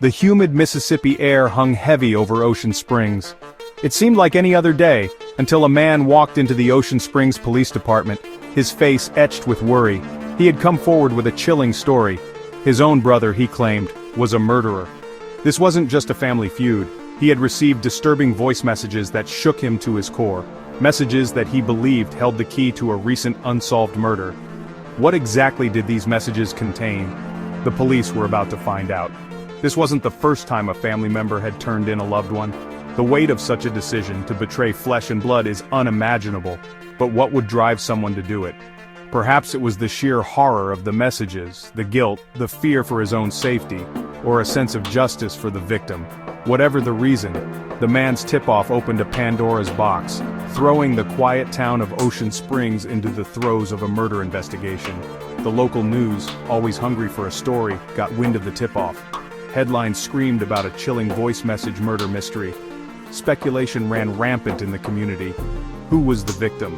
The humid Mississippi air hung heavy over Ocean Springs. It seemed like any other day, until a man walked into the Ocean Springs Police Department, his face etched with worry. He had come forward with a chilling story. His own brother, he claimed, was a murderer. This wasn't just a family feud. He had received disturbing voice messages that shook him to his core. Messages that he believed held the key to a recent unsolved murder. What exactly did these messages contain? The police were about to find out. This wasn't the first time a family member had turned in a loved one. The weight of such a decision to betray flesh and blood is unimaginable, but what would drive someone to do it? Perhaps it was the sheer horror of the messages, the guilt, the fear for his own safety, or a sense of justice for the victim. Whatever the reason, the man's tip-off opened a Pandora's box, throwing the quiet town of Ocean Springs into the throes of a murder investigation. The local news, always hungry for a story, got wind of the tip-off. Headlines screamed about a chilling voice message murder mystery. Speculation ran rampant in the community. Who was the victim?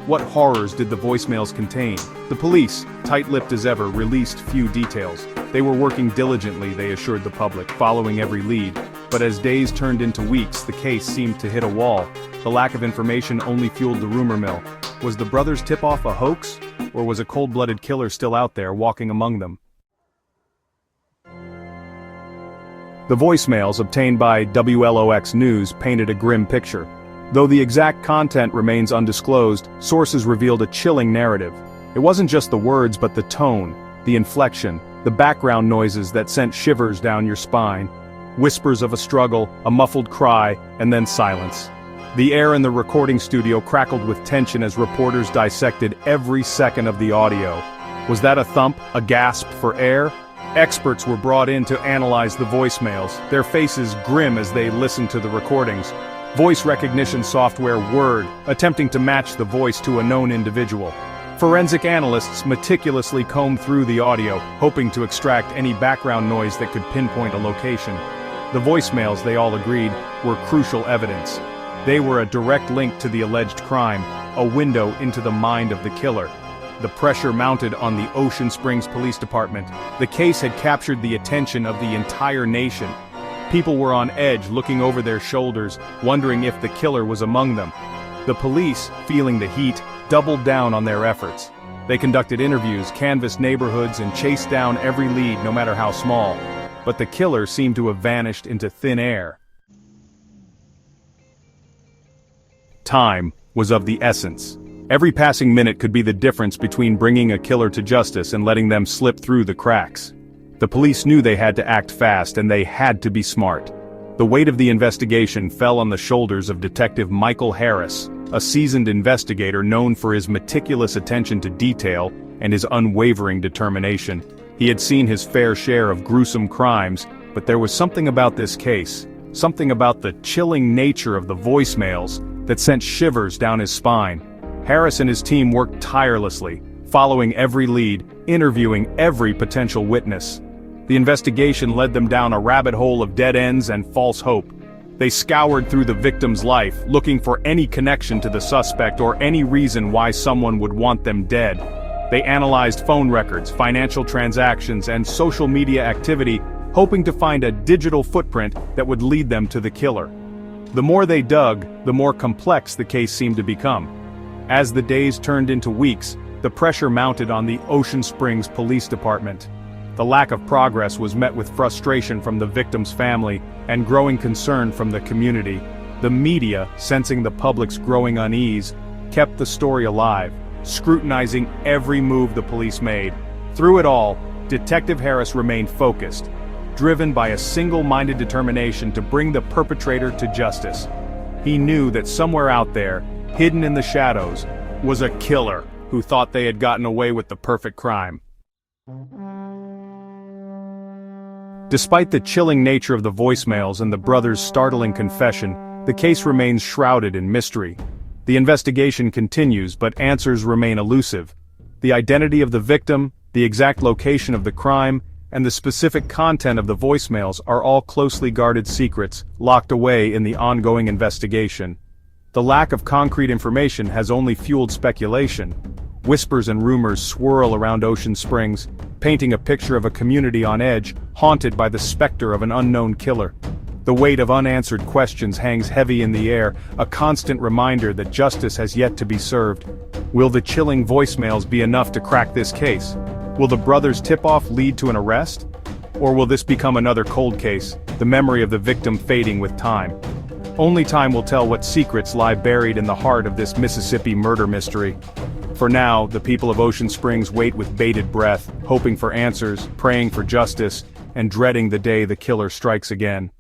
What horrors did the voicemails contain? The police, tight-lipped as ever, released few details. They were working diligently, they assured the public, following every lead. But as days turned into weeks, the case seemed to hit a wall. The lack of information only fueled the rumor mill. Was the brothers' tip-off a hoax? Or was a cold-blooded killer still out there, walking among them? The voicemails obtained by WLOX News painted a grim picture. Though the exact content remains undisclosed, sources revealed a chilling narrative. It wasn't just the words but the tone, the inflection, the background noises that sent shivers down your spine. Whispers of a struggle, a muffled cry, and then silence. The air in the recording studio crackled with tension as reporters dissected every second of the audio. Was that a thump, a gasp for air? Experts were brought in to analyze the voicemails, their faces grim as they listened to the recordings. Voice recognition software Word, attempting to match the voice to a known individual. Forensic analysts meticulously combed through the audio, hoping to extract any background noise that could pinpoint a location. The voicemails, they all agreed, were crucial evidence. They were a direct link to the alleged crime, a window into the mind of the killer. The pressure mounted on the Ocean Springs Police Department. The case had captured the attention of the entire nation. People were on edge, looking over their shoulders, wondering if the killer was among them. The police, feeling the heat, doubled down on their efforts. They conducted interviews, canvassed neighborhoods, and chased down every lead, no matter how small. But the killer seemed to have vanished into thin air. Time was of the essence. Every passing minute could be the difference between bringing a killer to justice and letting them slip through the cracks. The police knew they had to act fast and they had to be smart. The weight of the investigation fell on the shoulders of Detective Michael Harris, a seasoned investigator known for his meticulous attention to detail and his unwavering determination. He had seen his fair share of gruesome crimes, but there was something about this case, something about the chilling nature of the voicemails, that sent shivers down his spine. Harris and his team worked tirelessly, following every lead, interviewing every potential witness. The investigation led them down a rabbit hole of dead ends and false hope. They scoured through the victim's life, looking for any connection to the suspect or any reason why someone would want them dead. They analyzed phone records, financial transactions, and social media activity, hoping to find a digital footprint that would lead them to the killer. The more they dug, the more complex the case seemed to become. As the days turned into weeks, the pressure mounted on the Ocean Springs Police Department. The lack of progress was met with frustration from the victim's family and growing concern from the community. The media, sensing the public's growing unease, kept the story alive, scrutinizing every move the police made. Through it all, Detective Harris remained focused, driven by a single-minded determination to bring the perpetrator to justice. He knew that somewhere out there, hidden in the shadows, was a killer who thought they had gotten away with the perfect crime. Despite the chilling nature of the voicemails and the brothers' startling confession, the case remains shrouded in mystery. The investigation continues, but answers remain elusive. The identity of the victim, the exact location of the crime, and the specific content of the voicemails are all closely guarded secrets, locked away in the ongoing investigation. The lack of concrete information has only fueled speculation. Whispers and rumors swirl around Ocean Springs, painting a picture of a community on edge, haunted by the specter of an unknown killer. The weight of unanswered questions hangs heavy in the air, a constant reminder that justice has yet to be served. Will the chilling voicemails be enough to crack this case? Will the brothers' tip-off lead to an arrest? Or will this become another cold case, the memory of the victim fading with time? Only time will tell what secrets lie buried in the heart of this Mississippi murder mystery. For now, the people of Ocean Springs wait with bated breath, hoping for answers, praying for justice, and dreading the day the killer strikes again.